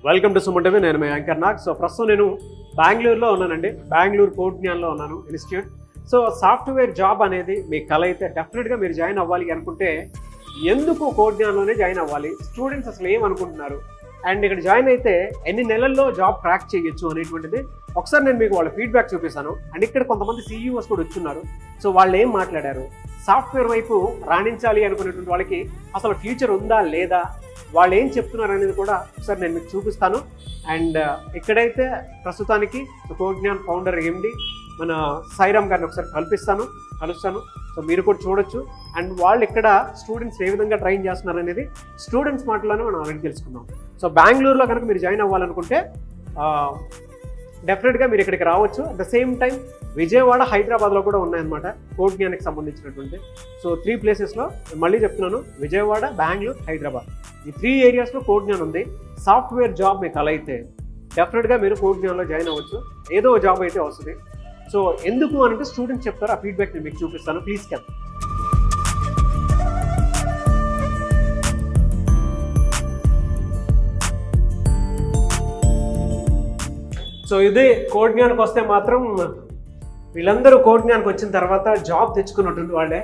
Welcome to Suman TV. నేను మీ anchor Nag. So ప్రస్తుతం నేను బెంగళూరులో ఉన్నానండి. బెంగళూరు కోట్న్యాన్లో ఉన్నాను ఇన్స్టిట్యూట్. సో సాఫ్ట్వేర్ జాబ్ అనేది మీ కల అయితే డెఫినెట్గా మీరు జాయిన్ అవ్వాలి అనుకుంటే ఎందుకు కోట్న్యాన్లోనే జాయిన్ అవ్వాలి, స్టూడెంట్స్ అసలు ఏమనుకుంటున్నారు, అండ్ ఇక్కడ జాయిన్ అయితే ఎన్ని నెలల్లో జాబ్ క్రాక్ చేయొచ్చు అనేటువంటిది ఒకసారి నేను మీకు వాళ్ళ ఫీడ్బ్యాక్ చూపిస్తాను. అండ్ ఇక్కడ కొంతమంది సీఈఓస్ కూడా వచ్చున్నారు. సో వాళ్ళు ఏం మాట్లాడారు, సాఫ్ట్వేర్ వైపు రాణించాలి అనుకునేటువంటి వాళ్ళకి అసలు ఫ్యూచర్ ఉందా లేదా, వాళ్ళు ఏం చెప్తున్నారు అనేది కూడా ఒకసారి నేను మీకు చూపిస్తాను. అండ్ ఇక్కడైతే ప్రస్తుతానికి కోట్న్యాన్ ఫౌండర్ ఎండి మన సాయిరామ్ గారిని ఒకసారి కలుస్తాను. సో మీరు కూడా చూడొచ్చు. అండ్ వాళ్ళు ఇక్కడ స్టూడెంట్స్ ఏ విధంగా ట్రైన్ చేస్తున్నారు అనేది స్టూడెంట్స్ మాటలోనే మనం ఆల్రెడీ తెలుసుకుందాం. సో బెంగళూరులో కనుక మీరు జాయిన్ అవ్వాలనుకుంటే డెఫినెట్గా మీరు ఇక్కడికి రావచ్చు. At the same time Vijayawada, హైదరాబాద్లో కూడా ఉన్నాయన్నమాట కోట్న్యాన్కి సంబంధించినటువంటి. సో 3 ప్లేసెస్లో మళ్ళీ చెప్తున్నాను, విజయవాడ, బెంగళూరు, హైదరాబాద్, ఈ 3 ఏరియాస్లో కోట్న్యాన్ ఉంది. సాఫ్ట్వేర్ జాబ్ మీకు అలా అయితే డెఫినెట్గా మీరు కోట్న్యాన్లో జాయిన్ అవ్వచ్చు. ఏదో జాబ్ అయితే వస్తుంది. సో ఎందుకు అంటే స్టూడెంట్స్ చెప్తారు, ఆ ఫీడ్బ్యాక్ నేను మీకు చూపిస్తాను. Please can. సో ఇది కోట్న్యాన్కి వస్తే మాత్రం వీళ్ళందరూ కోట్న్యాన్కి వచ్చిన తర్వాత జాబ్ తెచ్చుకున్నటువంటి వాళ్ళే.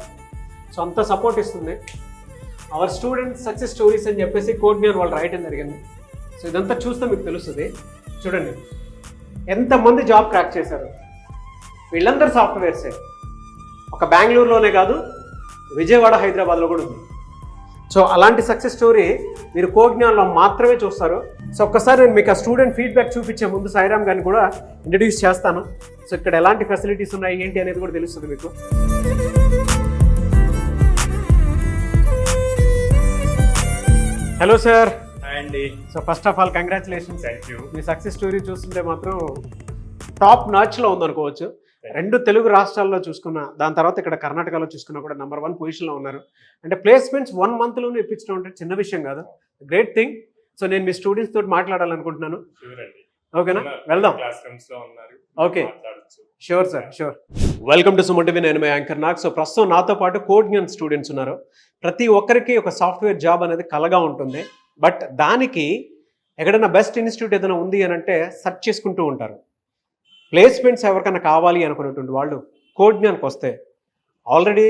సో అంత సపోర్ట్ ఇస్తుంది. అవర్ స్టూడెంట్ సక్సెస్ స్టోరీస్ అని చెప్పేసి కోట్న్యాన్ వాళ్ళు రాయటం జరిగింది. సో ఇదంతా చూస్తే మీకు తెలుస్తుంది. చూడండి ఎంతమంది జాబ్ క్రాక్ చేశారు. వీళ్ళందరూ సాఫ్ట్వేర్సే. ఒక బెంగళూరులోనే కాదు, విజయవాడ, హైదరాబాద్లో కూడా ఉంది. సో అలాంటి సక్సెస్ స్టోరీ మీరు కోట్న్యాన్లో మాత్రమే చూస్తారు. సో ఒక్కసారి నేను మీకు ఆ స్టూడెంట్ ఫీడ్బ్యాక్ చూపించే ముందు సాయిరామ్ గారిని కూడా ఇంట్రడ్యూస్ చేస్తాను. సో ఇక్కడ ఎలాంటి ఫెసిలిటీస్ ఉన్నాయి ఏంటి అనేది కూడా తెలుస్తుంది మీకు. Hello sir. అండి. So first of all congratulations. Thank you. మీ సక్సెస్ స్టోరీ చూస్తుంటే మాత్రం టాప్ నాచ్లో ఉందనుకోవచ్చు. 2 తెలుగు రాష్ట్రాల్లో చూసుకున్నా, దాని తర్వాత ఇక్కడ కర్ణాటకలో చూసుకున్నా కూడా నెంబర్ 1 పొజిషన్లో ఉన్నారు. అంటే ప్లేస్మెంట్స్ 1 మంత్లోనే ఇప్పించడం అంటే చిన్న విషయం కాదు, గ్రేట్ థింగ్. సో నేను మీ స్టూడెంట్స్ తోటి మాట్లాడాలనుకుంటున్నాను. ఓకేనా, వెళ్దాం. Okay, sure sir, sure. Welcome to Suman TV. నేను మీ యాంకర్ నాగ్. సో ప్రస్తుతం నాతో పాటు కోట్న్యాన్ స్టూడెంట్స్ ఉన్నారు. ప్రతి ఒక్కరికి ఒక సాఫ్ట్వేర్ జాబ్ అనేది కలగా ఉంటుంది. బట్ దానికి ఎక్కడైనా బెస్ట్ ఇన్స్టిట్యూట్ ఏదైనా ఉంది అని అంటే సెర్చ్ చేసుకుంటూ ఉంటారు. ప్లేస్మెంట్స్ ఎవరికైనా కావాలి అనుకునేటువంటి వాళ్ళు కోట్న్యాన్కి వస్తే ఆల్రెడీ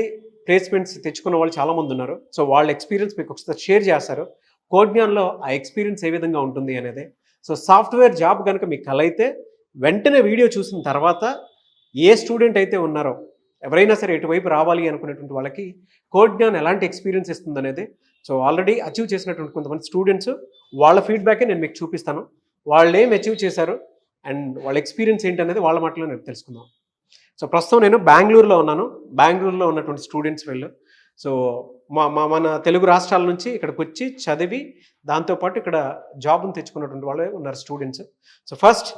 ప్లేస్మెంట్స్ తెచ్చుకున్న వాళ్ళు చాలామంది ఉన్నారు. సో వాళ్ళ ఎక్స్పీరియన్స్ మీకు ఒకసారి షేర్ చేస్తారు. కోట్న్యాన్లో ఆ ఎక్స్పీరియన్స్ ఏ విధంగా ఉంటుంది అనేది. సో సాఫ్ట్వేర్ జాబ్ కనుక మీకు కల అయితే వెంటనే వీడియో చూసిన తర్వాత ఏ స్టూడెంట్ అయితే ఉన్నారో ఎవరైనా సరే ఎటువైపు రావాలి అనుకునేటువంటి వాళ్ళకి కోట్న్యాన్ ఎలాంటి ఎక్స్పీరియన్స్ ఇస్తుంది అనేది, సో ఆల్రెడీ అచీవ్ చేసినటువంటి కొంతమంది స్టూడెంట్స్ వాళ్ళ ఫీడ్బ్యాకే నేను మీకు చూపిస్తాను. వాళ్ళు ఏం అచీవ్ చేశారు అండ్ వాళ్ళ ఎక్స్పీరియన్స్ ఏంటనేది వాళ్ళ మాటలో నేను తెలుసుకుందాం. సో ప్రస్తుతం నేను బెంగళూరులో ఉన్నాను. బెంగళూరులో ఉన్నటువంటి స్టూడెంట్స్ వీళ్ళు. సో మన తెలుగు రాష్ట్రాల నుంచి ఇక్కడికి వచ్చి చదివి దాంతోపాటు ఇక్కడ జాబ్ని తెచ్చుకున్నటువంటి వాళ్ళే ఉన్నారు స్టూడెంట్స్. సో ఫస్ట్,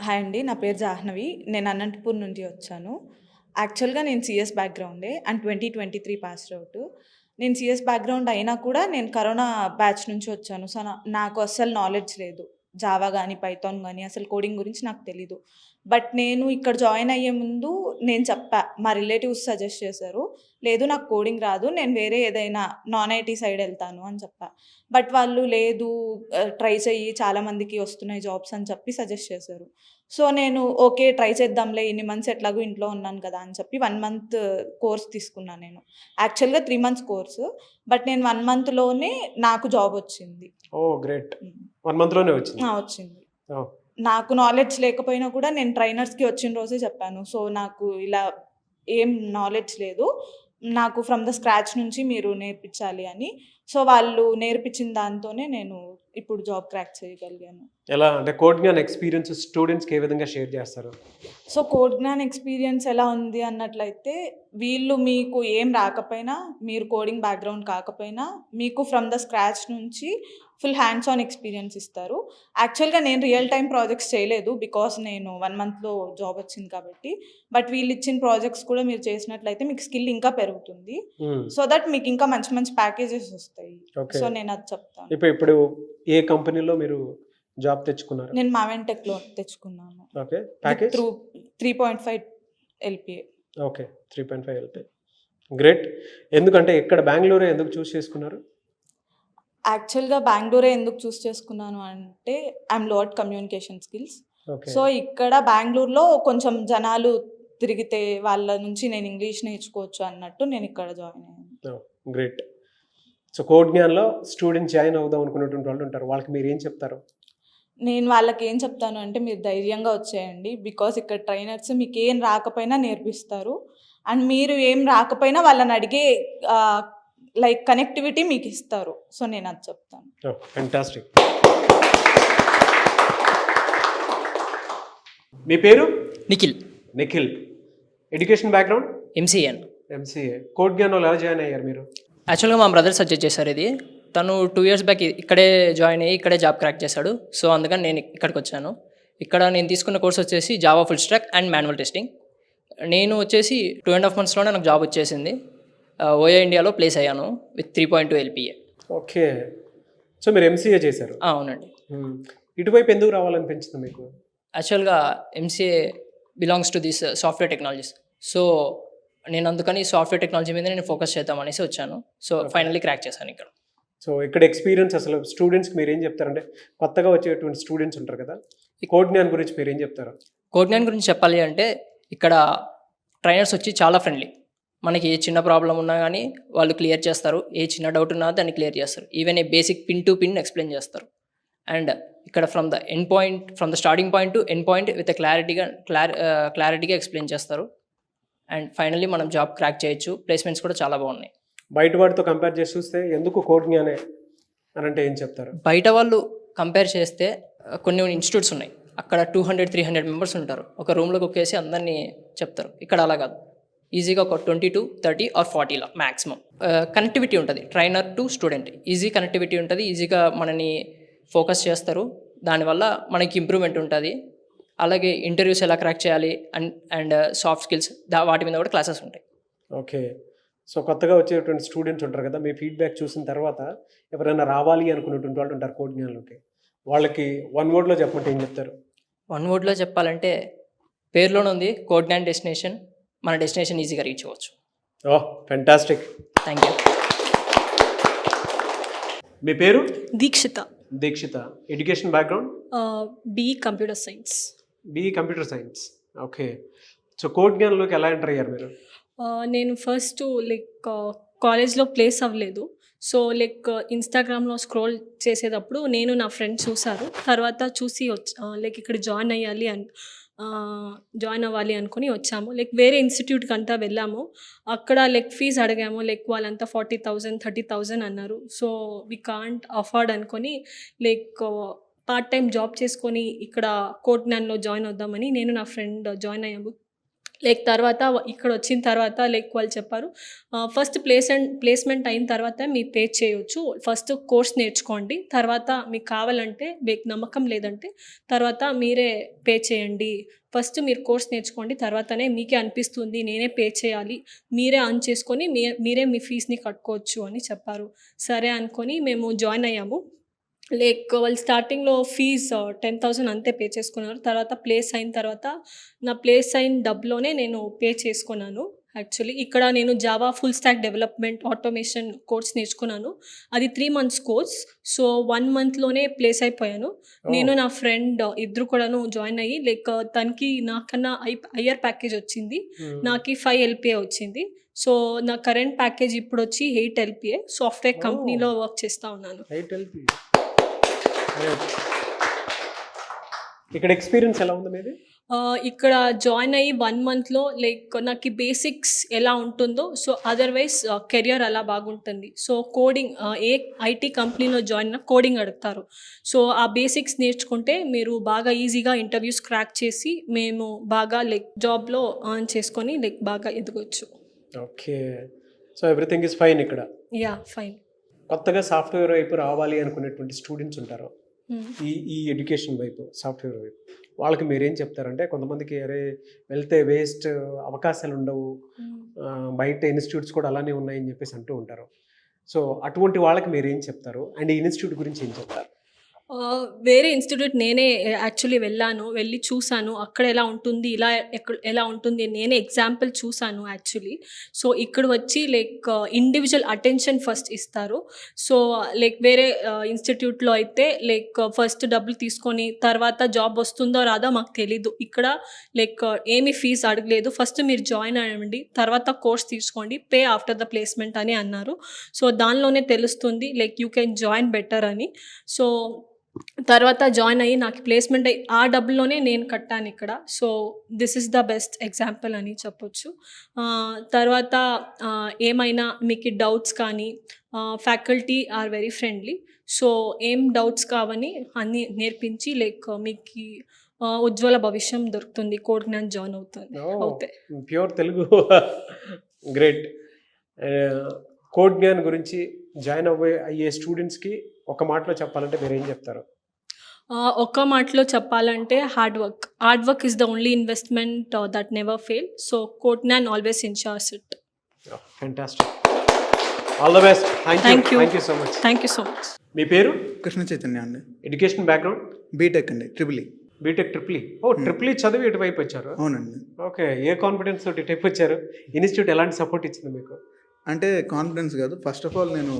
హాయ్ అండి, నా పేరు జాహ్నవి. నేను అనంతపూర్ నుండి వచ్చాను. యాక్చువల్గా నేను సిఎస్ బ్యాక్గ్రౌండే అండ్ 2023 పాస్డ్ అవుట్. నేను సిఎస్ బ్యాక్గ్రౌండ్ అయినా కూడా నేను కరోనా బ్యాచ్ నుంచి వచ్చాను. సో నాకు అస్సలు నాలెడ్జ్ లేదు, జావా కానీ పైథాన్ కానీ అసలు కోడింగ్ గురించి నాకు తెలీదు. బట్ నేను ఇక్కడ జాయిన్ అయ్యే ముందు నేను చెప్పా, మా రిలేటివ్స్ సజెస్ట్ చేశారు, లేదు నాకు కోడింగ్ రాదు, నేను వేరే ఏదైనా నాన్ ఐటీ సైడ్ వెళ్తాను అని చెప్పా. బట్ వాళ్ళు లేదు ట్రై చెయ్యి, చాలామందికి వస్తున్నాయి జాబ్స్ అని చెప్పి సజెస్ట్ చేశారు. సో నేను ఓకే ట్రై చేద్దాంలే, ఇన్ని మంత్స్ ఎట్లాగో ఇంట్లో ఉన్నాను కదా అని చెప్పి 1 మంత్ కోర్స్ తీసుకున్నాను. నేను యాక్చువల్గా 3 మంత్స్ కోర్సు, బట్ నేను 1 మంత్లోనే నాకు జాబ్ వచ్చింది. ఓ గ్రేట్. 1 మంత్లోనే వచ్చింది. వచ్చింది. నాకు నాలెడ్జ్ లేకపోయినా కూడా నేను ట్రైనర్స్కి వచ్చిన రోజే చెప్పాను, సో నాకు ఇలా ఏం నాలెడ్జ్ లేదు, నాకు ఫ్రమ్ ద స్క్రాచ్ నుంచి మీరు నేర్పించాలి అని. సో వాళ్ళు నేర్పించిన దాంతోనే నేను ఇప్పుడు జాబ్ క్రాక్ చేయగలిగాను. ఎలా అంటే కోట్న్యాన్ ఎక్స్పీరియన్స్ స్టూడెంట్స్కి ఏ విధంగా షేర్ చేస్తారు? సో కోట్న్యాన్ ఎక్స్పీరియన్స్ ఎలా ఉంది అన్నట్లయితే, వీళ్ళు మీకు ఏం రాకపోయినా, మీరు కోడింగ్ బ్యాక్గ్రౌండ్ కాకపోయినా, మీకు ఫ్రమ్ ద స్క్రాచ్ నుంచి ఫుల్ హ్యాండ్స్ ఆన్ ఎక్స్పీరియన్స్ ఇస్తారు. యాక్చువల్గా నేను రియల్ టైం ప్రాజెక్ట్స్ చేయలేదు, బికాస్ నేను 1 మంత్లో జాబ్ వచ్చింది కాబట్టి. బట్ వీళ్ళు ఇచ్చిన ప్రాజెక్ట్స్ కూడా మీరు చేసినట్లయితే మీకు స్కిల్ ఇంకా పెరుగుతుంది. సో దట్ మీకు ఇంకా మంచి మంచి ప్యాకేజెస్ వస్తాయి. సో నేను అది చెప్తాను. ఇప్పుడు ఏ కంపెనీలో మీరు జాబ్ తెచ్చుకున్నారు? నేను మావెంటెక్లో తెచ్చుకున్నాను. Okay, package through 3.5 LPA. Okay, 3.5 LPA, great. ఎందుకంటే ఇక్కడ బెంగళూరు ఎందుకు చూస్ చేసుకున్నారు? యాక్చువల్‌గా బెంగుళూరే ఎందుకు చూస్ చేసుకున్నాను అంటే ఐయామ్ లో at communication skills. Okay. So, ఇక్కడ బెంగుళూరులో కొంచెం జనాలు తిరిగితే వాళ్ళ నుంచి నేను ఇంగ్లీష్ నేర్చుకోవచ్చు అన్నట్టు నేను ఇక్కడ జాయిన్ అయ్యాను. గ్రేట్. సో కోడ్ జ్ఞాన్లో స్టూడెంట్స్ జాయిన్ అవుదాం అనుకున్నటువంటి వాళ్ళు ఉంటారు, వాళ్ళకి మీరు ఏం చెప్తారు? నేను వాళ్ళకి ఏం చెప్తాను అంటే మీరు ధైర్యంగా వచ్చేయండి. బికాజ్ ఇక్కడ ట్రైనర్స్ మీకేం రాకపోయినా నేర్పిస్తారు. అండ్ మీరు ఏం రాకపోయినా వాళ్ళని అడిగే లైక్ కనెక్టివిటీ మీకు ఇస్తారు. సో, నేను అది చెప్తాను. ఫెంటాస్టిక్. మీ పేరు? నిఖిల్, నిఖిల్. Education background? ఎంసీఎన్. ఎంసీఏ. కోడ్ జ్ఞాన్లో ఎలా జాయిన్ అయ్యారు మీరు? యాక్చువల్గా మా బ్రదర్ సజెస్ట్ చేశారు ఇది. తను 2 years బ్యాక్ ఇక్కడే జాయిన్ అయ్యి ఇక్కడే జాబ్ క్రాక్ చేశాడు. సో అందుకని నేను ఇక్కడికి వచ్చాను. ఇక్కడ నేను తీసుకున్న కోర్స్ వచ్చేసి Java full stock and manual testing. నేను వచ్చేసి 2.5 monthsలోనే నాకు జాబ్ వచ్చేసింది. ఓయో ఇండియాలో ప్లేస్ అయ్యాను విత్ 3.2 LPA. ఓకే. సో మీరు ఎంసీఏ చేశారు? అవునండి. ఇటువైపు ఎందుకు రావాలనిపించింది మీకు? యాక్చువల్గా MCA belongs to this software technologies. So నేను అందుకని సాఫ్ట్వేర్ టెక్నాలజీ మీద నేను ఫోకస్ చేద్దాం అనేసి వచ్చాను. సో ఫైనల్లీ క్రాక్ చేశాను ఇక్కడ. సో ఇక్కడ ఎక్స్పీరియన్స్ అసలు స్టూడెంట్స్కి మీరు ఏం చెప్తారంటే కొత్తగా వచ్చేటువంటి స్టూడెంట్స్ ఉంటారు కదా, ఈ కోడ్ జ్ఞాన్ గురించి మీరు ఏం చెప్తారు? కోడ్ జ్ఞాన్ గురించి చెప్పాలి అంటే ఇక్కడ ట్రైనర్స్ వచ్చి చాలా ఫ్రెండ్లీ. మనకి ఏ చిన్న ప్రాబ్లం ఉన్నా కానీ వాళ్ళు క్లియర్ చేస్తారు. ఏ చిన్న డౌట్ ఉన్నా దాన్ని క్లియర్ చేస్తారు. Even a basic pin to pin explain చేస్తారు. అండ్ ఇక్కడ from the starting point to end point with క్లారిటీగా ఎక్స్ప్లెయిన్ చేస్తారు. అండ్ ఫైనల్లీ మనం జాబ్ క్రాక్ చేయొచ్చు. ప్లేస్మెంట్స్ కూడా చాలా బాగున్నాయి. బయట వాటితో కంపేర్ చేసి చూస్తే ఎందుకు కోడ్ జ్ఞానే అని అంటే ఏం చెప్తారు? బయట వాళ్ళు కంపేర్ చేస్తే కొన్ని ఇన్స్టిట్యూట్స్ ఉన్నాయి, అక్కడ 200-300 మెంబర్స్ ఉంటారు. ఒక రూమ్లోకి ఒకేసి అందరినీ చెప్తారు. ఇక్కడ అలా కాదు, ఈజీగా ఒక 20-30 ఆర్ 40 మ్యాక్సిమం కనెక్టివిటీ ఉంటుంది. Trainer to student easy connectivity ఉంటుంది. ఈజీగా మనని ఫోకస్ చేస్తారు. దానివల్ల మనకి ఇంప్రూవ్మెంట్ ఉంటుంది. అలాగే ఇంటర్వ్యూస్ ఎలా క్రాక్ చేయాలి అండ్ సాఫ్ట్ స్కిల్స్ వాటి మీద కూడా క్లాసెస్ ఉంటాయి. ఓకే. సో కొత్తగా వచ్చేటువంటి స్టూడెంట్స్ ఉంటారు కదా, మీ ఫీడ్బ్యాక్ చూసిన తర్వాత ఎవరైనా రావాలి అనుకునేటువంటి వాళ్ళు ఉంటారు కోడ్ జ్ఞాన్లోకి, వాళ్ళకి 1 wordలో చెప్పమంటే ఏం చెప్తారు? 1 wordలో చెప్పాలంటే పేరులోనే ఉంది కోడ్ జ్ఞాన్ డెస్టినేషన్. మన డెస్టినేషన్ ఈజీగా రీచ్ అవ్వచ్చు. Oh fantastic. Thank you. మీ పేరు? Dikshita. Dikshita. Education background? B computer science. BE computer science. Okay. So కోడ్ జ్ఞాన్లోకి ఎలా ఎంటర్ అయ్యారు మీరు? నేను ఫస్ట్ కాలేజ్లో ప్లేస్ అవ్వలేదు. సో ఇన్స్టాగ్రామ్లో స్క్రోల్ చేసేటప్పుడు నేను నా ఫ్రెండ్ చూసారు. తర్వాత చూసి ఇక్కడ జాయిన్ అవ్వాలి అనుకుని వచ్చాము. వేరే ఇన్స్టిట్యూట్కి అంతా వెళ్ళాము. అక్కడ ఫీజు అడిగాము. వాళ్ళంతా 40,000 30,000 అన్నారు. సో వి కాంట్ అఫోర్డ్ అనుకొని పార్ట్ టైం జాబ్ చేసుకొని ఇక్కడ కోడ్ జ్ఞాన్లో జాయిన్ అవుదామని నేను నా ఫ్రెండ్ జాయిన్ అయ్యాము. తర్వాత ఇక్కడ వచ్చిన తర్వాత వాళ్ళు చెప్పారు, ఫస్ట్ ప్లేస్మెంట్ అయిన తర్వాత మీరు పే చేయొచ్చు. ఫస్ట్ కోర్స్ నేర్చుకోండి, తర్వాత మీకు కావాలంటే మీకు నమ్మకం లేదంటే తర్వాత మీరే పే చేయండి. ఫస్ట్ మీరు కోర్స్ నేర్చుకోండి, తర్వాతనే మీకే అనిపిస్తుంది నేనే పే చేయాలి, మీరే అర్న్ చేసుకొని మీరే మీ ఫీజుని కట్టుకోవచ్చు అని చెప్పారు. సరే అనుకొని మేము జాయిన్ అయ్యాము. వాళ్ళు స్టార్టింగ్లో ఫీజు 10,000 అంతే పే చేసుకున్నారు. తర్వాత ప్లేస్ అయిన తర్వాత నా ప్లేస్ అయిన డబ్బులోనే నేను పే చేసుకున్నాను. యాక్చువల్లీ ఇక్కడ నేను Java full stack development automation course నేర్చుకున్నాను. అది 3 months కోర్స్. సో 1 monthలోనే ప్లేస్ అయిపోయాను. నేను నా ఫ్రెండ్ ఇద్దరు కూడాను జాయిన్ అయ్యి తనకి నాకన్నా హయ్యర్ ప్యాకేజ్ వచ్చింది. నాకు 5 LPA వచ్చింది. సో నా కరెంట్ ప్యాకేజ్ ఇప్పుడు వచ్చి 8 LPA. సాఫ్ట్వేర్ కంపెనీలో వర్క్ చేస్తూ ఉన్నాను. ఇక్కడ ఎక్స్పీరియన్స్ ఎలా ఉంది మీది? ఇక్కడ జాయిన్ అయ్యి 1 monthలో నాకు బేసిక్స్ ఎలా ఉంటుందో సో అదర్వైజ్ కెరియర్ అలా బాగుంటుంది. సో కోడింగ్ ఏ ఐటీ కంపెనీలో జాయిన్ అయినా కోడింగ్ అడుగుతారు. సో ఆ బేసిక్స్ నేర్చుకుంటే మీరు బాగా ఈజీగా ఇంటర్వ్యూస్ క్రాక్ చేసి మేము బాగా జాబ్లో ఆన్ చేసుకొని బాగా ఎదగొచ్చు. Okay. So everything is fine ఇక్కడ? Yeah fine. కొత్తగా సాఫ్ట్వేర్ వైపు రావాలి అనుకునేటువంటి స్టూడెంట్స్ ఉంటారు ఈ ఎడ్యుకేషన్ వైపు, సాఫ్ట్వేర్ వైపు, వాళ్ళకి మీరేం చెప్తారంటే కొంతమందికి అరే వెళ్తే వేస్ట్, అవకాశాలు ఉండవు, బయట ఇన్స్టిట్యూట్స్ కూడా అలానే ఉన్నాయని చెప్పేసి అంటూ ఉంటారు. సో అటువంటి వాళ్ళకి మీరేం చెప్తారు అండ్ ఈ ఇన్స్టిట్యూట్ గురించి ఏం చెప్తారు? వేరే ఇన్స్టిట్యూట్ నేనే యాక్చువల్లీ వెళ్ళి చూసాను. అక్కడ ఎలా ఉంటుంది, ఎలా ఉంటుంది నేనే ఎగ్జాంపుల్ చూసాను యాక్చువల్లీ. సో ఇక్కడ వచ్చి లైక్ ఇండివిజువల్ అటెన్షన్ ఫస్ట్ ఇస్తారు. సో లైక్ వేరే ఇన్స్టిట్యూట్లో అయితే లైక్ ఫస్ట్ డబ్బులు తీసుకొని తర్వాత జాబ్ వస్తుందో రాదో మాకు తెలీదు. ఇక్కడ లైక్ ఏమీ ఫీజు అడగలేదు. ఫస్ట్ మీరు జాయిన్ అవ్వండి, తర్వాత కోర్స్ తీసుకోండి, పే ఆఫ్టర్ ద ప్లేస్మెంట్ అని అన్నారు. సో దానిలోనే తెలుస్తుంది like you can join better అని. సో తర్వాత జాయిన్ అయ్యి నాకు ప్లేస్మెంట్ అయ్యి ఆ డబ్బుల్లోనే నేను కట్టాను ఇక్కడ. So this is the best example అని చెప్పొచ్చు. తర్వాత ఏమైనా మీకు డౌట్స్ కానీ faculty are very friendly. So ఏం డౌట్స్ కావని అన్నీ నేర్పించి లైక్ మీకు ఉజ్వల భవిష్యం దొరుకుతుంది కోడ్ జ్ఞాన్ జాయిన్ అవుతే. Pure Telugu great. Code Gnan గురించి జాయిన్ అయ్యే స్టూడెంట్స్కి ఒక మాటలో చెప్పాలంటే మీరు ఏం చెప్తారు? ఒక్క మాటలో చెప్పాలంటే hard work is the only investment that never fail. So Codegnaan always insures it. Fantastic. All the best. Thank you so much. Thank you so much. మీ పేరు? కృష్ణ చైతన్య అండి. Education background? బీటెక్ అండి, triple E. BTech triple E. Triple E చదివి ఇటువైపు వచ్చారు? అవునండి. Okay, a confidence తోటి ఇటువైపు వచ్చారు? ఇన్స్టిట్యూట్ ఎలాంటి సపోర్ట్ ఇచ్చింది మీకు? అంటే కాన్ఫిడెన్స్ కాదు, ఫస్ట్ ఆఫ్ ఆల్ నేను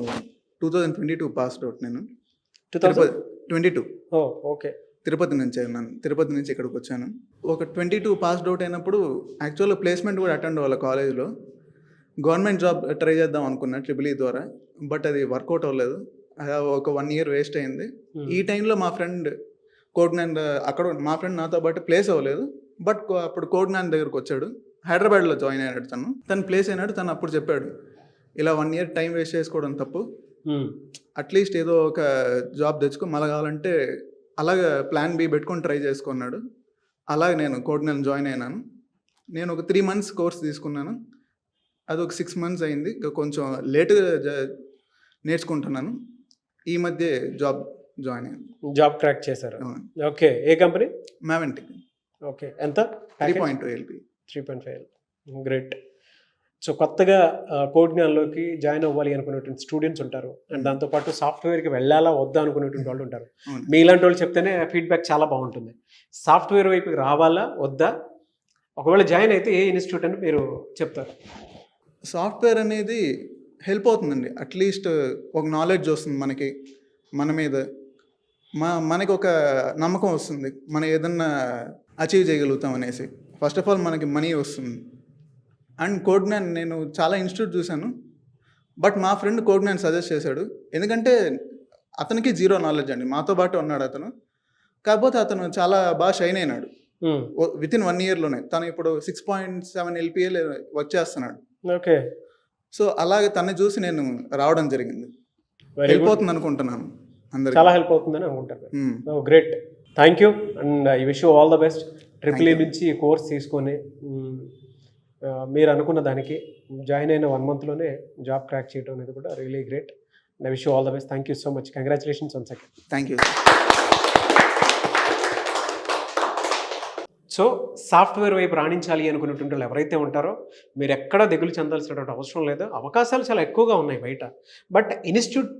2022 పాస్డ్ అవుట్. నేను 2022. ఓకే. తిరుపతి నుంచి అన్నాను. తిరుపతి నుంచి ఇక్కడికి వచ్చాను. ఒక 22 పాస్డ్ అవుట్ అయినప్పుడు యాక్చువల్గా ప్లేస్మెంట్ కూడా అటెండ్ అవ్వాలి కాలేజ్లో. గవర్నమెంట్ జాబ్ ట్రై చేద్దాం అనుకున్నా ట్రిపుల్ ఈ ద్వారా, బట్ అది వర్కౌట్ అవ్వలేదు. ఒక 1 year వేస్ట్ అయింది. ఈ టైంలో మా ఫ్రెండ్ కోడ్ జ్ఞాన్ అక్కడ మా ఫ్రెండ్ నాతో పాటు ప్లేస్ అవ్వలేదు, బట్ అప్పుడు కోడ్ జ్ఞాన్ దగ్గరకు వచ్చాడు. హైదరాబాద్లో జాయిన్ అయ్యాడు తను ప్లేస్ అయినాడు. తను అప్పుడు చెప్పాడు, ఇలా 1 year టైం వేస్ట్ చేసుకోవడం తప్పు, అట్లీస్ట్ ఏదో ఒక జాబ్ తెచ్చుకో, మళ్ళీ కావాలంటే అలాగే ప్లాన్ బి పెట్టుకొని ట్రై చేసుకున్నాడు. అలాగే నేను కోడ్ జ్ఞాన్ జాయిన్ అయినాను. నేను ఒక 3 months కోర్స్ తీసుకున్నాను. అది ఒక 6 months అయింది. కొంచెం లేటుగా నేర్చుకుంటున్నాను. ఈ మధ్య జాయిన్ అయ్యాను. జాబ్ క్రాక్ చేశారు? ఓకే. ఏ కంపెనీ? మ్యావెంటిక్. ఓకే. ఎంత? 3.2 LP. 3.5. గ్రేట్. సో కొత్తగా కోడ్ జ్ఞాన్లోకి జాయిన్ అవ్వాలి అనుకునేటువంటి స్టూడెంట్స్ ఉంటారు, అండ్ దాంతోపాటు సాఫ్ట్వేర్కి వెళ్ళాలా వద్దా అనుకునేటువంటి వాళ్ళు ఉంటారు. మీ ఇలాంటి వాళ్ళు చెప్తేనే ఫీడ్బ్యాక్ చాలా బాగుంటుంది. సాఫ్ట్వేర్ వైపుకి రావాలా వద్దా, ఒకవేళ జాయిన్ అయితే ఏ ఇన్స్టిట్యూట్ అని మీరు చెప్తారు? సాఫ్ట్వేర్ అనేది హెల్ప్ అవుతుందండి. అట్లీస్ట్ ఒక నాలెడ్జ్ వస్తుంది మనకి, మన మీద మనకి ఒక నమ్మకం వస్తుంది, మనం ఏదన్నా అచీవ్ చేయగలుగుతాం అనేసి. ఫస్ట్ ఆఫ్ ఆల్ మనకి మనీ వస్తుంది. అండ్ కోడ్ జ్ఞాన్ నేను చాలా ఇన్స్టిట్యూట్ చూశాను, బట్ మా ఫ్రెండ్ కోడ్ జ్ఞాన్ సజెస్ట్ చేశాడు. ఎందుకంటే అతనికి 0 knowledge అండి, మాతో పాటు ఉన్నాడు అతను. కాకపోతే అతను చాలా బాగా షైన్ అయినాడు వితిన్ 1 yearలోనే. తను ఇప్పుడు 6.7 LPA వచ్చేస్తున్నాడు. ఓకే. సో అలాగే తను చూసి నేను రావడం జరిగింది. హెల్ప్ అవుతుంది అనుకుంటున్నాను. అందరికీ చాలా హెల్ప్ అవుతుందని అనుకుంటారు. Great. Thank you and I wish you all the best. Triple E నుంచి కోర్స్ తీసుకొని మీరు అనుకున్న దానికి జాయిన్ అయిన 1 monthలోనే జాబ్ క్రాక్ చేయడం అనేది కూడా really great. I wish you all the best. Thank you so much. Congratulations once again. Thank you. So software వైపు రాణించాలి అనుకున్నటువంటి వాళ్ళు ఎవరైతే ఉంటారో మీరు ఎక్కడ దిగులు చెందాల్సినటువంటి అవసరం లేదు. అవకాశాలు చాలా ఎక్కువగా ఉన్నాయి బయట. బట్ ఇన్స్టిట్యూట్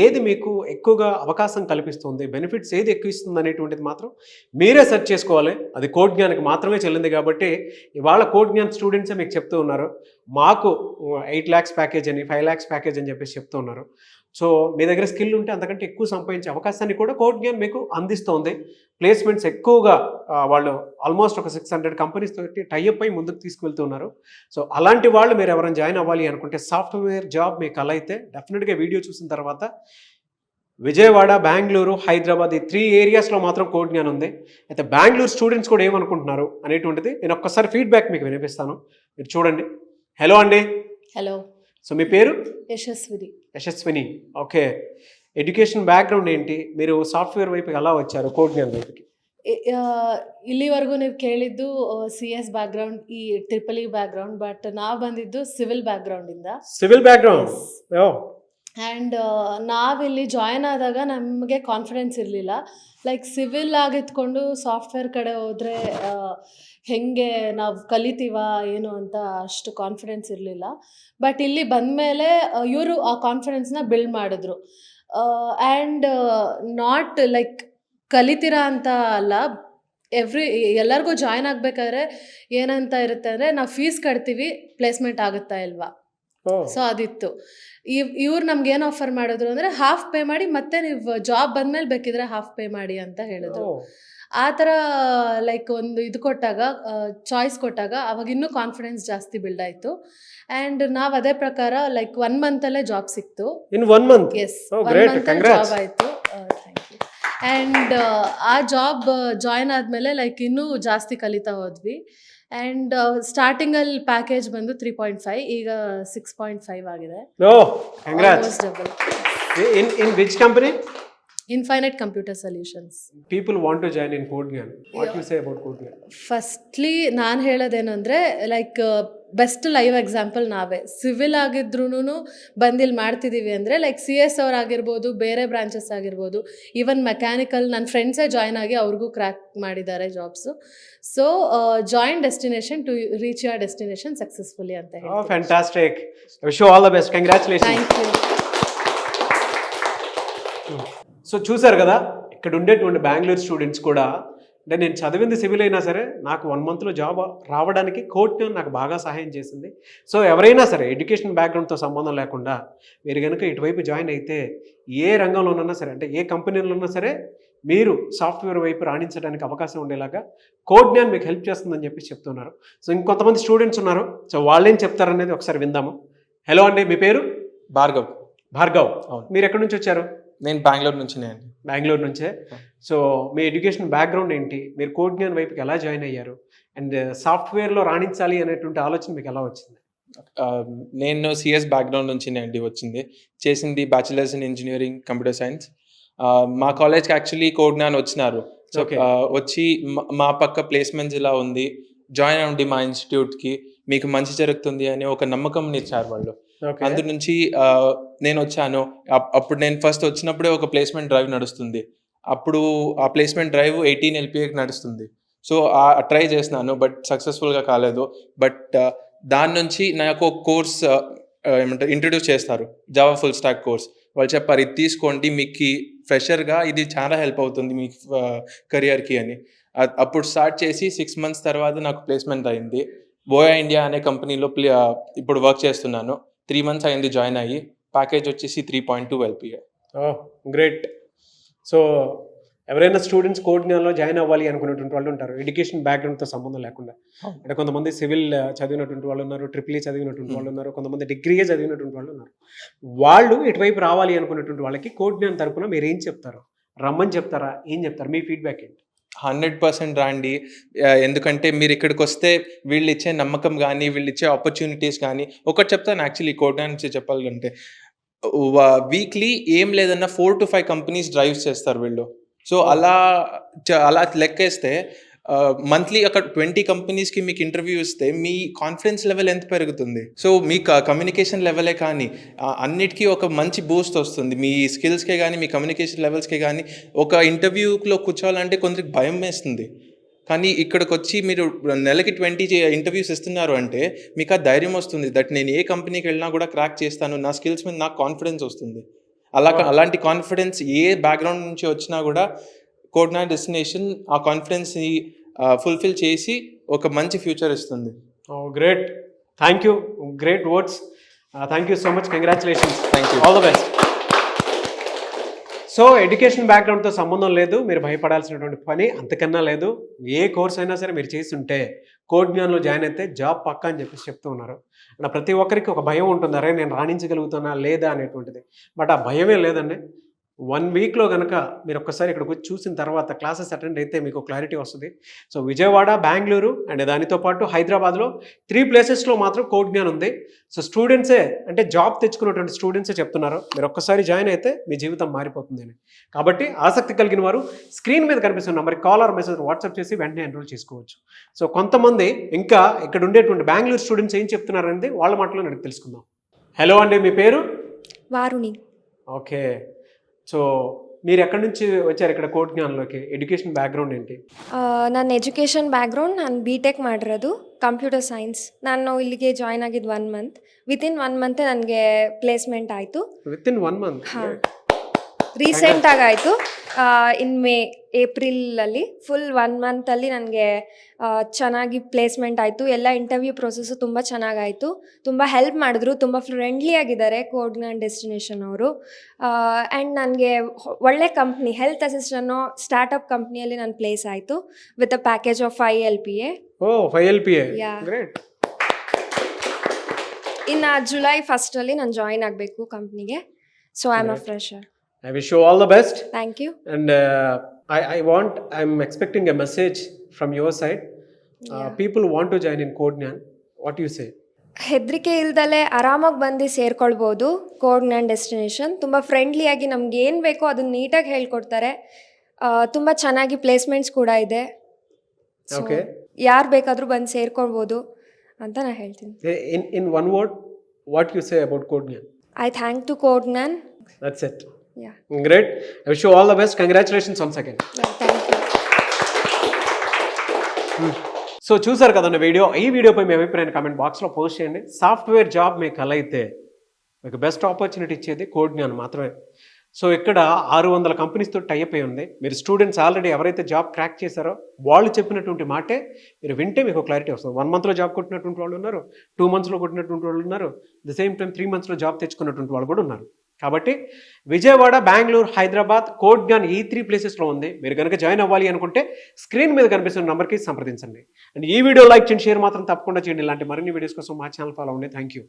ఏది మీకు ఎక్కువగా అవకాశం కల్పిస్తుంది, బెనిఫిట్స్ ఏది ఎక్కువ ఇస్తుంది అనేటువంటిది మాత్రం మీరే సెర్చ్ చేసుకోవాలి. అది కోడ్ జ్ఞాన్కి మాత్రమే చెల్లింది. కాబట్టి ఇవాళ కోడ్ జ్ఞాన్ స్టూడెంట్సే మీకు చెప్తూ ఉన్నారు, మాకు 8 lakhs ప్యాకేజ్ అని 5 lakhs ప్యాకేజ్ అని చెప్పేసి చెప్తూ ఉన్నారు. సో మీ దగ్గర స్కిల్ ఉంటే అంతకంటే ఎక్కువ సంపాదించే అవకాశాన్ని కూడా కోడ్ జ్ఞాన్ మీకు అందిస్తోంది. ప్లేస్మెంట్స్ ఎక్కువగా వాళ్ళు ఆల్మోస్ట్ ఒక 600 కంపెనీస్ తోటి టైఅప్ అయి ముందుకు తీసుకువెళ్తున్నారు. సో అలాంటి వాళ్ళు మీరు ఎవరైనా జాయిన్ అవ్వాలి అనుకుంటే, సాఫ్ట్వేర్ జాబ్ మీ కల అయితే డెఫినెట్గా వీడియో చూసిన తర్వాత విజయవాడ, బెంగళూరు, హైదరాబాద్ ఈ 3 areasలో మాత్రం కోడ్ జ్ఞాన్ ఉంది. అయితే బెంగళూరు స్టూడెంట్స్ కూడా ఏమనుకుంటున్నారు అనేటువంటిది నేను ఒక్కసారి ఫీడ్బ్యాక్ మీకు వినిపిస్తాను, మీరు చూడండి. హలో అండి. హలో. సో మీ పేరు? యశస్విని. యశస్విని. ఓకే. ಎಜುಕೇಷನ್ ಬ್ಯಾಕ್ಗ್ರೌಂಡ್ ఏంటి, మీరు ಸಾಫ್ಟ್ವೇರ್ వైపుకి ఎలా వచ్చారు కోడ్ జ్ఞాన్ వైపుకి? ಇಲ್ಲಿವರೆಗೂ ನೀವು ಕೇಳಿದ್ದು CS ಬ್ಯಾಕ್ಗ್ರೌಂಡ್, ಈ ಟ್ರಿಪಲ್ ಇ ಬ್ಯಾಕ್ಗ್ರೌಂಡ್, ಬಟ್ ನಾವು ಬಂದಿದ್ದು ಸಿವಿಲ್ ಬ್ಯಾಕ್ಗ್ರೌಂಡಿಂದ. Civil background. ಆ್ಯಂಡ್ ನಾವಿಲ್ಲಿ ಜಾಯ್ನ್ ಆದಾಗ ನಮಗೆ ಕಾನ್ಫಿಡೆನ್ಸ್ ಇರಲಿಲ್ಲ. ಲೈಕ್ ಸಿವಿಲ್ ಆಗಿತ್ಕೊಂಡು ಸಾಫ್ಟ್ವೇರ್ ಕಡೆ ಹೋದರೆ ಹೆಂಗೆ ನಾವು ಕಲಿತೀವ ಏನು ಅಂತ ಅಷ್ಟು ಕಾನ್ಫಿಡೆನ್ಸ್ ಇರಲಿಲ್ಲ. ಬಟ್ ಇಲ್ಲಿ ಬಂದಮೇಲೆ ಇವರು ಆ ಕಾನ್ಫಿಡೆನ್ಸ್ನ ಬಿಲ್ಡ್ ಮಾಡಿದ್ರು. ಆ್ಯಂಡ್ ನಾಟ್ ಲೈಕ್ ಕಲಿತೀರಾ ಅಂತ ಅಲ್ಲ, ಎಲ್ಲರಿಗೂ ಜಾಯ್ನ್ ಆಗಬೇಕಾದ್ರೆ ಏನಂತ ಇರುತ್ತೆ ಅಂದರೆ ನಾವು ಫೀಸ್ ಕಟ್ತೀವಿ, ಪ್ಲೇಸ್ಮೆಂಟ್ ಆಗುತ್ತಾ ಇಲ್ವಾ, ಸೊ ಅದಿತ್ತು. ಇವ್ರು ನಮ್ಗೆ ಏನು ಆಫರ್ ಮಾಡಿದ್ರು ಅಂದರೆ ಹಾಫ್ ಪೇ ಮಾಡಿ ಮತ್ತೆ ನೀವು ಜಾಬ್ ಬಂದಮೇಲೆ ಬೇಕಿದ್ರೆ ಹಾಫ್ ಪೇ ಮಾಡಿ ಅಂತ ಹೇಳಿದ್ರು. ಆ ಥರ ಲೈಕ್ ಒಂದು ಇದು ಕೊಟ್ಟಾಗ, ಚಾಯ್ಸ್ ಕೊಟ್ಟಾಗ ಅವಾಗ ಇನ್ನೂ ಕಾನ್ಫಿಡೆನ್ಸ್ ಜಾಸ್ತಿ ಬಿಲ್ಡ್ ಆಯಿತು. ಆ್ಯಂಡ್ ನಾವು ಅದೇ ಪ್ರಕಾರ ಲೈಕ್ 1 ಮಂತಲ್ಲೇ ಜಾಬ್ ಸಿಕ್ತು. In 1 month? Yes, Oh, 1 great. ಮಂತಲ್ಲಿ Congrats. ಜಾಬ್ ಆಯಿತು. Thank you. ಆ್ಯಂಡ್ ಆ ಜಾಬ್ ಜಾಯ್ನ್ ಆದಮೇಲೆ ಲೈಕ್ ಇನ್ನೂ ಜಾಸ್ತಿ ಕಲಿತಾ ಹೋದ್ವಿ. ಆ್ಯಂಡ್ ಸ್ಟಾರ್ಟಿಂಗಲ್ಲಿ ಪ್ಯಾಕೇಜ್ ಬಂದು 3.5, ಈಗ 6.5 ಆಗಿದೆ. Oh, congrats. Almost double. In which company? Infinite Computer Solutions. People want to join in Codegnaan. What you say about Codegnaan? Firstly ನಾನು ಹೇಳೋದೇನೆಂದರೆ ಲೈಕ್ ಬೆಸ್ಟ್ ಲೈವ್ ಎಕ್ಸಾಂಪಲ್ ನಾವೇ. ಸಿವಿಲ್ ಆಗಿದ್ರೂ ಬಂದಿಲ್ಲಿ ಮಾಡ್ತಿದ್ದೀವಿ ಅಂದರೆ ಲೈಕ್ CS ಅವರಾಗಿರ್ಬೋದು, ಬೇರೆ ಬ್ರಾಂಚಸ್ ಆಗಿರ್ಬೋದು, ಈವನ್ ಮೆಕ್ಯಾನಿಕಲ್ ನನ್ನ ಫ್ರೆಂಡ್ಸೇ join ಆಗಿ ಅವ್ರಿಗೂ ಕ್ರ್ಯಾಕ್ ಮಾಡಿದ್ದಾರೆ jobs. So join destination to reach your destination successfully ಅಂತ ಹೇಳಿ. Oh, fantastic. Wish you all the best. Congratulations. Thank you. So చూసారు కదా, ఇక్కడ ఉండేటువంటి బెంగళూరు స్టూడెంట్స్ కూడా, అంటే నేను చదివింది సివిల్ అయినా సరే నాకు 1 మంత్లో జాబ్ రావడానికి కోడ్గ్నాన్ నాకు బాగా సహాయం చేసింది. సో ఎవరైనా సరే ఎడ్యుకేషన్ బ్యాక్గ్రౌండ్తో సంబంధం లేకుండా మీరు కనుక ఇటువైపు జాయిన్ అయితే ఏ రంగంలోనన్నా సరే, అంటే ఏ కంపెనీలో ఉన్నా సరే మీరు సాఫ్ట్వేర్ వైపు రాణించడానికి అవకాశం ఉండేలాగా కోడ్గ్నాన్ మీకు హెల్ప్ చేస్తుందని చెప్పి చెప్తున్నారు. సో ఇంకొంతమంది స్టూడెంట్స్ ఉన్నారు, సో వాళ్ళేం చెప్తారనేది ఒకసారి విందాము. హలో అండి, మీ పేరు? భార్గవ్. భార్గవ్. అవును. మీరు ఎక్కడి నుంచి వచ్చారు? నేను బెంగళూరు నుంచి అండి. బెంగళూరు నుంచే. సో మీ ఎడ్యుకేషన్ బ్యాక్గ్రౌండ్ ఏంటి, మీరు కోడ్గ్నాన్ వైపుకి ఎలా జాయిన్ అయ్యారు, అండ్ సాఫ్ట్వేర్లో రాణించాలి అనేటువంటి ఆలోచన మీకు ఎలా వచ్చింది? నేను CS బ్యాక్గ్రౌండ్ నుంచి అండి వచ్చింది. చేసింది bachelors in engineering computer science. మా కాలేజ్కి యాక్చువల్లీ కోడ్గ్నాన్ వచ్చినారు. So Okay. వచ్చి మా పక్క ప్లేస్మెంట్స్ ఇలా ఉంది, జాయిన్ అవ్వండి మా ఇన్స్టిట్యూట్కి, మీకు మంచి జరుగుతుంది అని ఒక నమ్మకం ఇచ్చారు వాళ్ళు. ఓకే. అందు నుంచి నేను వచ్చాను. అప్పుడు నేను ఫస్ట్ వచ్చినప్పుడే ఒక ప్లేస్మెంట్ డ్రైవ్ నడుస్తుంది. అప్పుడు ఆ ప్లేస్మెంట్ డ్రైవ్ 18 LPAకి నడుస్తుంది. సో ట్రై చేసినాను, బట్ సక్సెస్ఫుల్గా కాలేదు. బట్ దాని నుంచి నాకు ఒక కోర్స్ ఏమంటారు ఇంట్రడ్యూస్ చేస్తారు, జావా ఫుల్ స్టాక్ కోర్స్. వాళ్ళు చెప్పారు, ఇది తీసుకోండి, మీకు ఫ్రెషర్గా ఇది చాలా హెల్ప్ అవుతుంది మీ కెరియర్కి అని. అప్పుడు స్టార్ట్ చేసి 6 months తర్వాత నాకు ప్లేస్మెంట్ అయింది. బోయా ఇండియా అనే కంపెనీలో ఇప్పుడు వర్క్ చేస్తున్నాను. 3 months అయింది జాయిన్ అయ్యి. ప్యాకేజ్ వచ్చేసి 3.2 LPA. గ్రేట్. సో ఎవరైనా స్టూడెంట్స్ కోడ్గ్నాన్లో జాయిన్ అవ్వాలి అనుకునేటువంటి వాళ్ళు ఉంటారు, ఎడ్యుకేషన్ బ్యాక్గ్రౌండ్తో సంబంధం లేకుండా. అంటే కొంతమంది సివిల్ చదివినటువంటి వాళ్ళు ఉన్నారు, EEE చదివినటువంటి వాళ్ళు ఉన్నారు, కొంతమంది డిగ్రీయే చదివినటువంటి వాళ్ళు ఉన్నారు. వాళ్ళు ఇటువైపు రావాలి అనుకునేటువంటి వాళ్ళకి కోడ్గ్నాన్ తరపున మీరు ఏం చెప్తారు? రమ్మని చెప్తారా, ఏం చెప్తారు? మీ ఫీడ్బ్యాక్ ఏంటి? 100% రాండి. ఎందుకంటే మీరు ఇక్కడికి వస్తే వీళ్ళు ఇచ్చే నమ్మకం కానీ, వీళ్ళు ఇచ్చే ఆపర్చునిటీస్ కానీ, ఒకటి చెప్తాను యాక్చువల్లీ కోడ్గ్నాన్ నుంచి చెప్పాలంటే, వీక్లీ ఏం లేదన్నా 4 to 5 కంపెనీస్ డ్రైవ్స్ చేస్తారు వీళ్ళు. సో అలా లెక్కేస్తే మంత్లీ అక్కడ 20 కంపెనీస్కి మీకు ఇంటర్వ్యూ ఇస్తే మీ కాన్ఫిడెన్స్ లెవెల్ ఎంత పెరుగుతుంది. సో మీ కమ్యూనికేషన్ లెవెలే కానీ అన్నిటికీ ఒక మంచి బూస్ట్ వస్తుంది. మీ స్కిల్స్కే కానీ, మీ కమ్యూనికేషన్ లెవెల్స్కే కానీ. ఒక ఇంటర్వ్యూలో కూర్చోవాలంటే కొందరికి భయం వేస్తుంది, కానీ ఇక్కడికి వచ్చి మీరు నెలకి 20 ఇంటర్వ్యూస్ ఇస్తున్నారు అంటే మీకు ఆ ధైర్యం వస్తుంది, దట్ నేను ఏ కంపెనీకి వెళ్ళినా కూడా క్రాక్ చేస్తాను, నా స్కిల్స్ మీద నాకు కాన్ఫిడెన్స్ వస్తుంది. అలాంటి కాన్ఫిడెన్స్ ఏ బ్యాక్గ్రౌండ్ నుంచి వచ్చినా కూడా కోడ్గ్నాన్ డెస్టినేషన్ ఆ కాన్ఫిడెన్స్ని ఫుల్ఫిల్ చేసి ఒక మంచి ఫ్యూచర్ ఇస్తుంది. Great. Thank you. Great words. Thank you so much. Congratulations. Thank you. All the best. So education బ్యాక్గ్రౌండ్తో సంబంధం లేదు, మీరు భయపడాల్సినటువంటి పని అంతకన్నా లేదు. ఏ కోర్స్ అయినా సరే మీరు చేస్తుంటే కోడ్గ్నాన్లో జాయిన్ అయితే జాబ్ పక్కా అని చెప్పేసి చెప్తూ ఉన్నారు. అంటే ప్రతి ఒక్కరికి ఒక భయం ఉంటుంది, అరే నేను రాణించగలుగుతానా లేదా అనేటువంటిది. బట్ ఆ భయమే లేదండి. 1 వీక్లో కనుక మీరు ఒక్కసారి ఇక్కడికి వచ్చి చూసిన తర్వాత క్లాసెస్ అటెండ్ అయితే మీకు క్లారిటీ వస్తుంది. సో విజయవాడ, బెంగళూరు అండ్ దానితో పాటు హైదరాబాద్లో 3 ప్లేసెస్లో మాత్రం కోడ్గ్నాన్ ఉంది. సో స్టూడెంట్సే, అంటే జాబ్ తెచ్చుకున్నటువంటి స్టూడెంట్సే చెప్తున్నారు, మీరు ఒక్కసారి జాయిన్ అయితే మీ జీవితం మారిపోతుంది అని. కాబట్టి ఆసక్తి కలిగిన వారు స్క్రీన్ మీద కనిపిస్తున్న నెంబర్కి కాల్ ఆర్ మెసేజ్ వాట్సాప్ చేసి వెంటనే ఎన్రోల్ చేసుకోవచ్చు. సో కొంతమంది ఇంకా ఇక్కడ ఉండేటువంటి బెంగళూరు స్టూడెంట్స్ ఏం చెప్తున్నారు అనేది వాళ్ళ మాటలో నేను తెలుసుకుందాం. హలో అండి, మీ పేరు? వారుణి. ఓకే. సో మీరు ఎక్కడి నుంచి వచ్చారు ఇక్కడ ಕೋಡ್ಗ್ನಾನ್లోకి? ಎಜುಕೇಷನ್ ಬ್ಯಾಕ್ಗ್ರೌಂಡ್ ఏంటి? ನನ್ನ ಎಜುಕೇಷನ್ ಬ್ಯಾಕ್ಗ್ರೌಂಡ್ ನಾನು BTech ಮಾಡಿರೋದು ಕಂಪ್ಯೂಟರ್ ಸೈನ್ಸ್. ನಾನು ಇಲ್ಲಿಗೆ ಜಾಯ್ನ್ ಆಗಿದ್ದು 1 month. ವಿತಿನ್ 1 month ನನಗೆ ಪ್ಲೇಸ್ಮೆಂಟ್ ಆಯಿತು. Within 1 month? ಹಾಂ. ರೀಸೆಂಟಾಗಿ ಆಯಿತು ಇನ್ ಏಪ್ರಿಲಲ್ಲಿ ಫುಲ್ 1 ಮಂತಲ್ಲಿ ನನಗೆ ಚೆನ್ನಾಗಿ ಪ್ಲೇಸ್ಮೆಂಟ್ ಆಯಿತು. ಎಲ್ಲ ಇಂಟರ್ವ್ಯೂ ಪ್ರೊಸೆಸ್ಸು ತುಂಬ ಚೆನ್ನಾಗಾಯಿತು. ತುಂಬ ಹೆಲ್ಪ್ ಮಾಡಿದ್ರು. ತುಂಬ ಫ್ರೆಂಡ್ಲಿ ಆಗಿದ್ದಾರೆ ಕೋಡ್ಜ್ಞಾನ್ ಡೆಸ್ಟಿನೇಷನ್ ಅವರು. ಆ್ಯಂಡ್ ನನಗೆ ಒಳ್ಳೆ ಕಂಪ್ನಿ ಹೆಲ್ತ್ ಅಸಿಸ್ಟನ್ನೋ ಸ್ಟಾರ್ಟಪ್ ಕಂಪ್ನಿಯಲ್ಲಿ ನನ್ನ ಪ್ಲೇಸ್ ಆಯಿತು with a package of 5 LPA. Oh 5 LPA, Yeah. Great. ಇನ್ನು ಜುಲೈ 1 ನಾನು ಜಾಯಿನ್ ಆಗಬೇಕು ಕಂಪ್ನಿಗೆ. So I am a fresher. I wish you all the best. Thank you. And I'm expecting a message from your side. People want to join in Codegnaan. What do you say? ಹೆದರಿಕೆ ಇಲ್ದಲೇ ಆರಾಮಾಗಿ ಬಂದು ಸೇರ್ಕೊಳ್ಬೋದು. ಕೋಡ್ಜ್ಞಾನ್ destination ತುಂಬ ಫ್ರೆಂಡ್ಲಿಯಾಗಿ ನಮ್ಗೆ ಏನು ಬೇಕೋ ಅದನ್ನ ನೀಟಾಗಿ ಹೇಳ್ಕೊಡ್ತಾರೆ. ತುಂಬ ಚೆನ್ನಾಗಿ ಪ್ಲೇಸ್ಮೆಂಟ್ಸ್ ಕೂಡ ಇದೆ. Okay. ಯಾರು ಬೇಕಾದರೂ ಬಂದು ಸೇರ್ಕೊಳ್ಬೋದು ಅಂತ ನಾನು ಹೇಳ್ತೀನಿ. In one word, what you say about Codegnaan? I thank to Codegnaan. That's it. Yeah. Great. I wish you all the best. Congratulations once again. Thank you. So చూసారు కదండి వీడియో. ఈ వీడియోపై మీ అభిప్రాయాన్ని కామెంట్ బాక్స్లో పోస్ట్ చేయండి. Software job మీకు కల అయితే మీకు బెస్ట్ ఆపర్చునిటీ ఇచ్చేది కోడ్జ్ఞాన్ మాత్రమే. సో ఇక్కడ 600 కంపెనీస్తో టైఅప్ అయి ఉంది. మీరు స్టూడెంట్స్ ఆల్రెడీ ఎవరైతే జాబ్ క్రాక్ చేశారో వాళ్ళు చెప్పినటువంటి మాటే మీరు వింటే మీకు క్లారిటీ వస్తుంది. 1 మంత్లో జాబ్ కొట్టినటువంటి వాళ్ళు ఉన్నారు, 2 మంత్స్లో కొట్టినటువంటి వాళ్ళు ఉన్నారు, ద సేమ్ టైం 3 మంత్స్లో జాబ్ తెచ్చుకున్నటువంటి వాళ్ళు కూడా ఉన్నారు. కాబట్టి విజయవాడ, బెంగళూరు, హైదరాబాద్, కోడ్జ్ఞాన్ ఈ 3 ప్లేసెస్లో ఉంది. మీరు కనుక జాయిన్ అవ్వాలి అనుకుంటే స్క్రీన్ మీద కనిపిస్తున్న నెంబర్కి సంప్రదించండి. అండ్ ఈ వీడియో లైక్ చేయండి, షేర్ మాత్రం తప్పకుండా చేయండి. ఇలాంటి మరిన్ని వీడియోస్ కోసం మా ఛానల్ ఫాలో అవ్వండి. Thank you.